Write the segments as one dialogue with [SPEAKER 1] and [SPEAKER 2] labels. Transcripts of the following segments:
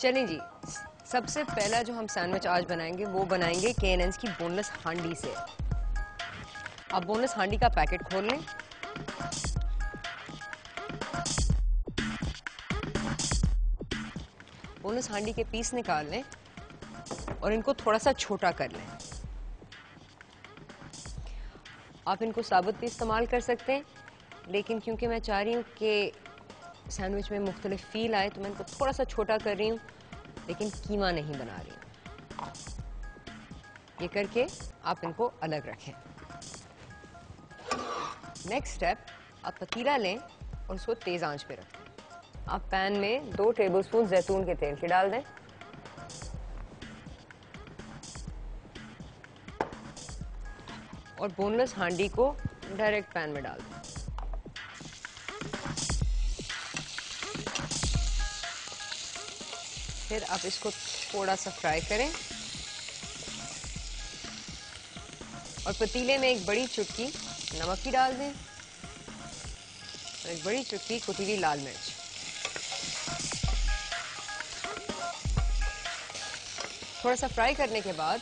[SPEAKER 1] चलें जी, सबसे पहला जो हम सैंडविच आज बनाएंगे वो बनाएंगे K&N's की बोनलेस हांडी से। आप बोनलेस हांडी का पैकेट खोल लें। बोनलेस हांडी के पीस निकाल लें और इनको थोड़ा सा छोटा कर लें। आप इनको साबुत भी इस्तेमाल कर सकते हैं, लेकिन क्योंकि मैं चाह रही हूँ कि सैंडविच में मुख्तलिफ फील आए तो मैं इनको थोड़ा सा छोटा कर रही हूँ, लेकिन कीमा नहीं बना रही हूँ। ये करके आप इनको अलग रखें। नेक्स्ट स्टेप, आप पतीला लें और उसको तेज़ आंच पे रखें। आप पैन में 2 टेबलस्पून जैतून के तेल के डाल दें। और बोनलेस हांडी को डायरेक्ट पैन में डाल दें। फिर आप इसको थोड़ा सा फ्राई करें और पतीले में एक बड़ी चुटकी नमक की डाल दें और एक बड़ी चुटकी कुटी हुई लाल मिर्च। थोड़ा सा फ्राई करने के बाद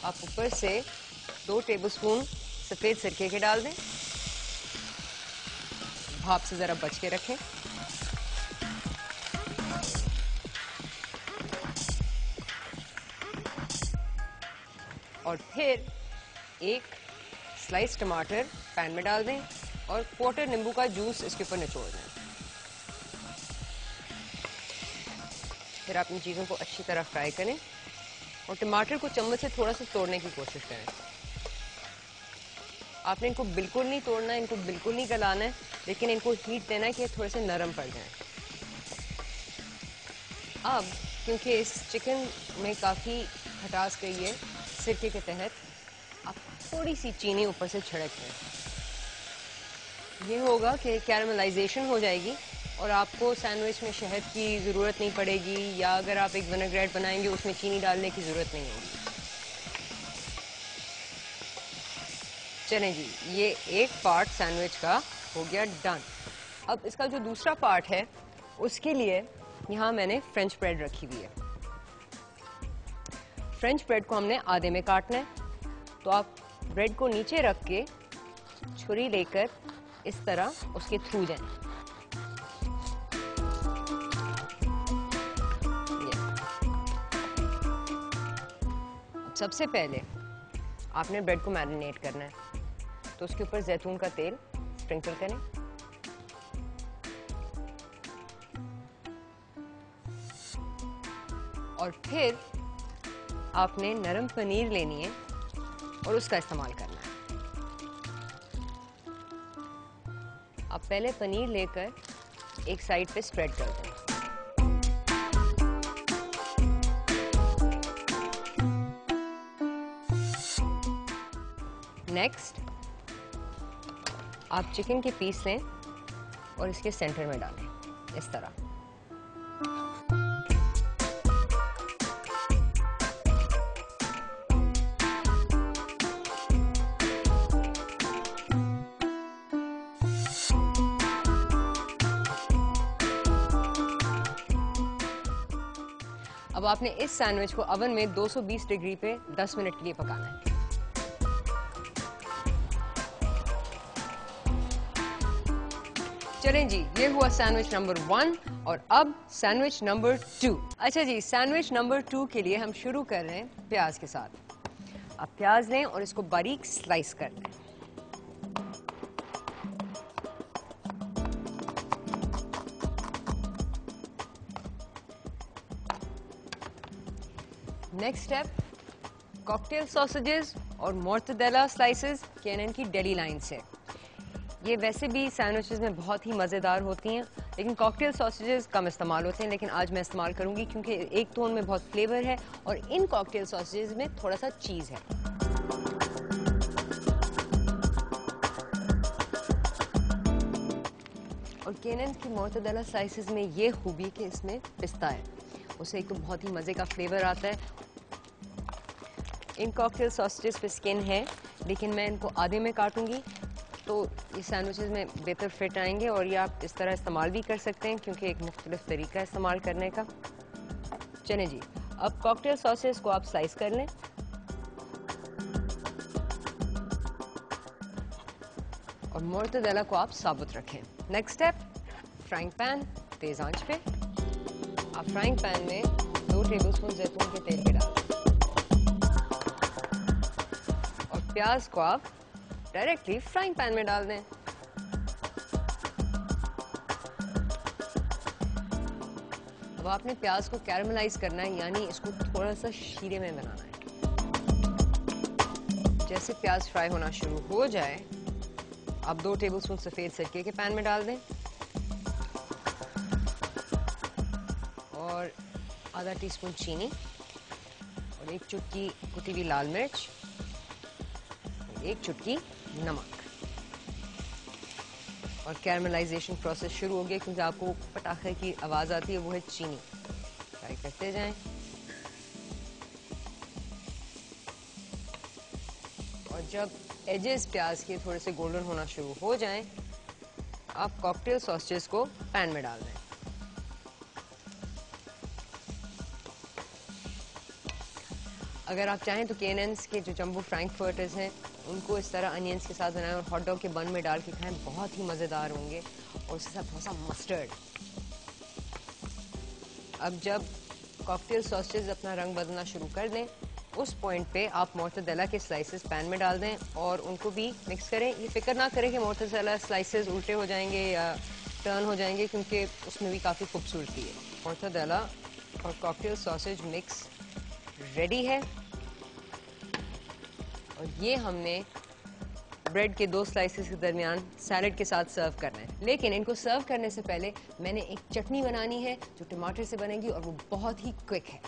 [SPEAKER 1] आप ऊपर से 2 टेबलस्पून सफ़ेद सिरके के डाल दें। भाप से ज़रा बच के रखें। और फिर एक स्लाइस टमाटर पैन में डाल दें और क्वार्टर नींबू का जूस इसके ऊपर निचोड़ दें। फिर आप इन चीज़ों को अच्छी तरह फ्राई करें और टमाटर को चम्मच से थोड़ा सा तोड़ने की कोशिश करें। आपने इनको बिल्कुल नहीं तोड़ना है, इनको बिल्कुल नहीं गलाना है, लेकिन इनको हीट देना है कि थोड़े से नरम पड़ जाएं। अब क्योंकि इस चिकन में काफ़ी खटास गई है सिरके के तहत, आप थोड़ी सी चीनी ऊपर से छिड़क दें। ये होगा कि कैरमलाइजेशन हो जाएगी और आपको सैंडविच में शहद की ज़रूरत नहीं पड़ेगी, या अगर आप एक विनेग्रेट बनाएंगे उसमें चीनी डालने की ज़रूरत नहीं होगी। चलें जी, ये एक पार्ट सैंडविच का हो गया डन। अब इसका जो दूसरा पार्ट है उसके लिए यहाँ मैंने फ्रेंच ब्रेड रखी हुई है। फ्रेंच ब्रेड को हमने आधे में काटना है, तो आप ब्रेड को नीचे रख के छुरी लेकर इस तरह उसके थ्रू जाएं। सबसे पहले आपने ब्रेड को मैरिनेट करना है, तो उसके ऊपर जैतून का तेल स्प्रिंकल करें। और फिर आपने नरम पनीर लेनी है और उसका इस्तेमाल करना है। आप पहले पनीर लेकर एक साइड पे स्प्रेड कर दें। नेक्स्ट, आप चिकन के पीस लें और इसके सेंटर में डालें इस तरह। अब आपने इस सैंडविच को ओवन में 220 डिग्री पे 10 मिनट के लिए पकाना है। चलें जी, ये हुआ सैंडविच नंबर 1 और अब सैंडविच नंबर 2। अच्छा जी, सैंडविच नंबर 2 के लिए हम शुरू कर रहे हैं प्याज के साथ। आप प्याज लें और इसको बारीक स्लाइस कर लें। नेक्स्ट स्टेप, कॉकटेल सॉसेजेस और मोर्टदेला स्लाइसेस K&N की डेली लाइन से। ये वैसे भी सैंडविचेस में बहुत ही मज़ेदार होती हैं, लेकिन कॉकटेल सॉसेजेस कम इस्तेमाल होते हैं, लेकिन आज मैं इस्तेमाल करूंगी क्योंकि एक तो उनमें बहुत फ्लेवर है और इन कॉकटेल सॉसेजेस में थोड़ा सा चीज़ है। और K&N की मोर्टदेला स्लाइसेस में ये खूबी कि इसमें पिस्ता है, उससे एक तो बहुत ही मज़े का फ्लेवर आता है। इन कॉकटेल सॉसेजेस पे स्किन है, लेकिन मैं इनको आधे में काटूंगी तो ये सैंडविचेस में बेहतर फिट आएंगे। और ये आप इस तरह इस्तेमाल भी कर सकते हैं क्योंकि एक मुख्तलिफ तरीका है इस्तेमाल करने का। चले जी, अब कॉकटेल सॉसेस को आप स्लाइस कर लें और मोर्टादेला को आप साबुत रखें। नेक्स्ट स्टेप, फ्राइंग पैन तेज आंच पे, आप फ्राइंग पैन में 2 टेबलस्पून जैतून के तेल के डालें और प्याज को आप डायरेक्टली फ्राइंग पैन में डाल दें। अब आपने प्याज को कैरमलाइज करना है, यानी इसको थोड़ा सा शीरे में बनाना है। जैसे प्याज फ्राई होना शुरू हो जाए, आप 2 टेबलस्पून सफेद सिरके के पैन में डाल दें और आधा टीस्पून चीनी और 1 चुटकी कुटी हुई लाल मिर्च और 1 चुटकी नमक। और कैरमलाइजेशन प्रोसेस शुरू हो गया, क्योंकि आपको पटाखे की आवाज आती है, वो है चीनी। फ्राई करते जाएं और जब एजेस प्याज के थोड़े से गोल्डन होना शुरू हो जाएं, आप कॉकटेल सॉसेस को पैन में डाल दें। अगर आप चाहें तो केएनएन्स के जो जंबो फ्रैंकफर्टर्स हैं, उनको इस तरह अनियंस के साथ बनाएं और हॉट डॉग के बन में डाल के खाएं, बहुत ही मज़ेदार होंगे। और उसके साथ थोड़ा सा मस्टर्ड। अब जब कॉकटेल सॉसेज अपना रंग बदलना शुरू कर दें, उस पॉइंट पे आप मोर्टादेला के स्लाइसेस पैन में डाल दें और उनको भी मिक्स करें। ये फिक्र ना करें कि मोर्टादेला स्लाइसेस उल्टे हो जाएंगे या टर्न हो जाएंगे, क्योंकि उसमें भी काफ़ी खूबसूरती है। मोर्टादेला और कॉकटेल सॉसेज मिक्स रेडी है और ये हमने ब्रेड के 2 स्लाइसेस के दरमियान सैलड के साथ सर्व करना है। लेकिन इनको सर्व करने से पहले मैंने एक चटनी बनानी है जो टमाटर से बनेगी और वो बहुत ही क्विक है।